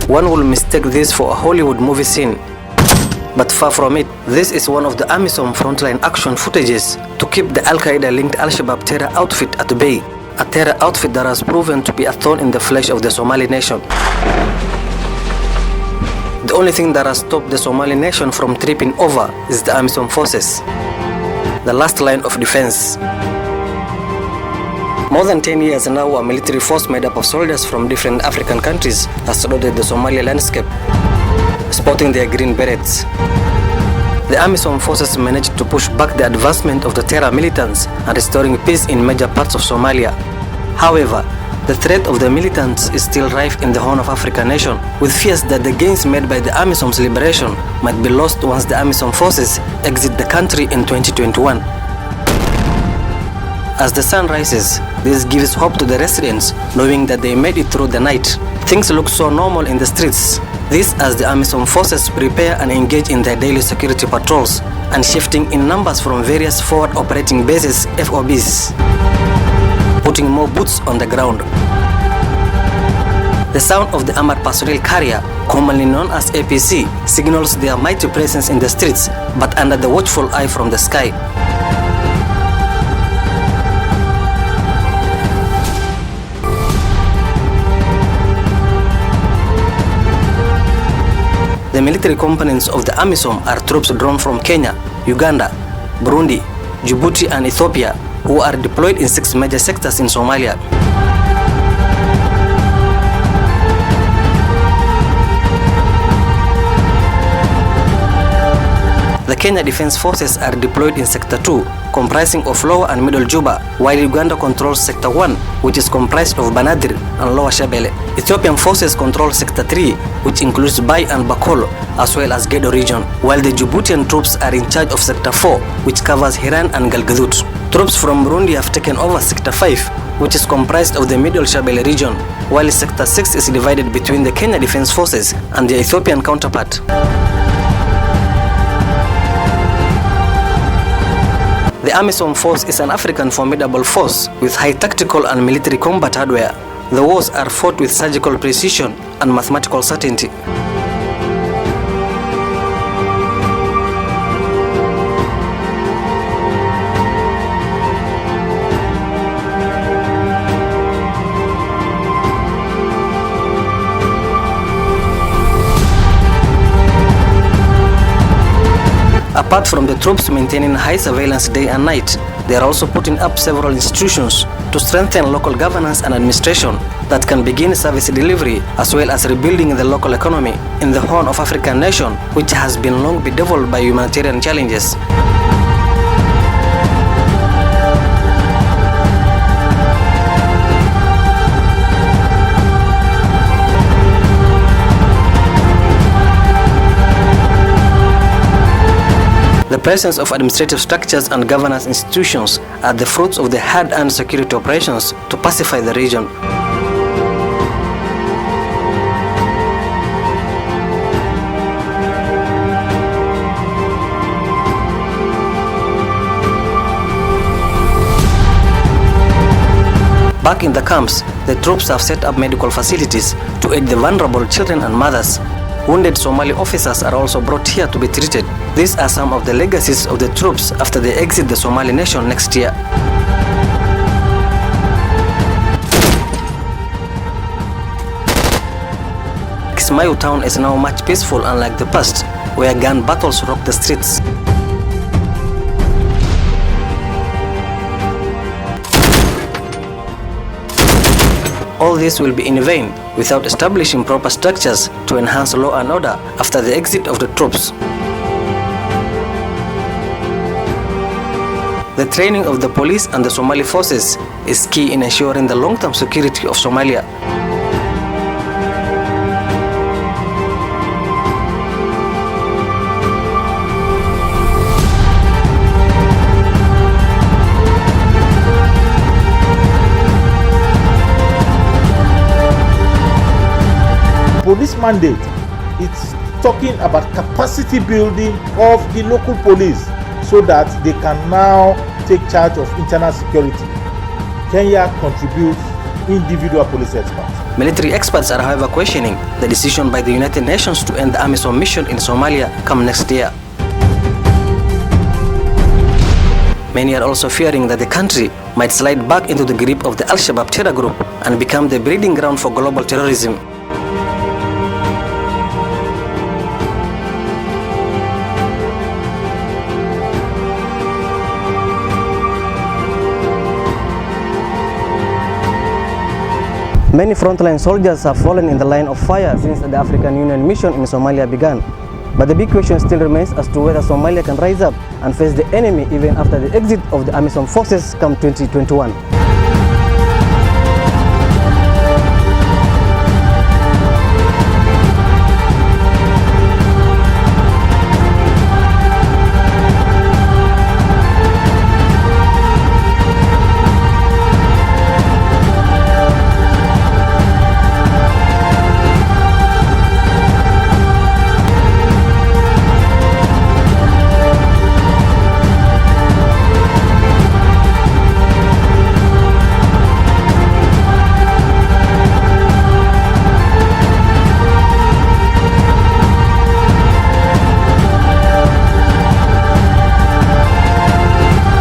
One will mistake this for a Hollywood movie scene. But far from it, this is one of the AMISOM frontline action footages to keep the Qaeda Linked Al-Shabaab terror outfit at bay, a terror outfit that has proven to be a thorn in the flesh of the Somali nation. The only thing that has stopped the Somali nation from tripping over is the AMISOM forces, the last line of defense. More than 10 years now, a military force made up of soldiers from different African countries has dotted the Somalia landscape, sporting their green berets. The AMISOM forces managed to push back the advancement of the terror militants and restoring peace in major parts of Somalia. However, the threat of the militants is still rife in the Horn of Africa nation, with fears that the gains made by the AMISOM's liberation might be lost once the AMISOM forces exit the country in 2021. As the sun rises, this gives hope to the residents, knowing that they made it through the night. Things look so normal in the streets. This as the AMISOM forces prepare and engage in their daily security patrols and shifting in numbers from various forward operating bases (FOBs), putting more boots on the ground. The sound of the armored personnel carrier, commonly known as APC, signals their mighty presence in the streets, but under the watchful eye from the sky. The military components of the AMISOM are troops drawn from Kenya, Uganda, Burundi, Djibouti and Ethiopia, who are deployed in 6 major sectors in Somalia. The Kenya Defense Forces are deployed in Sector 2, comprising of Lower and Middle Juba, while Uganda controls Sector 1, which is comprised of Banadr and Lower Shabelle. Ethiopian forces control Sector 3, which includes Bai and Bakolo, as well as Gedo region, while the Djiboutian troops are in charge of Sector 4, which covers Hiran and Galgaduud. Troops from Burundi have taken over Sector 5, which is comprised of the Middle Shabelle region, while Sector 6 is divided between the Kenya Defense Forces and the Ethiopian counterpart. The AMISOM force is an African formidable force with high tactical and military combat hardware. The wars are fought with surgical precision and mathematical certainty. Apart from the troops maintaining high surveillance day and night, they are also putting up several institutions to strengthen local governance and administration that can begin service delivery as well as rebuilding the local economy in the Horn of Africa nation, which has been long bedeviled by humanitarian challenges. The presence of administrative structures and governance institutions are the fruits of the hard-earned security operations to pacify the region. Back in the camps, the troops have set up medical facilities to aid the vulnerable children and mothers. Wounded Somali officers are also brought here to be treated. These are some of the legacies of the troops after they exit the Somali nation next year. Kismayu town is now much peaceful, unlike the past, where gun battles rock the streets. All this will be in vain without establishing proper structures to enhance law and order after the exit of the troops. The training of the police and the Somali forces is key in ensuring the long-term security of Somalia. Police mandate, it's talking about capacity building of the local police so that they can now take charge of internal security. Kenya contributes individual police experts. Military experts are however questioning the decision by the United Nations to end the AMISOM mission in Somalia come next year. Many are also fearing that the country might slide back into the grip of the Al-Shabaab terror group and become the breeding ground for global terrorism. Many frontline soldiers have fallen in the line of fire since the African Union mission in Somalia began. But the big question still remains as to whether Somalia can rise up and face the enemy even after the exit of the AMISOM forces come 2021.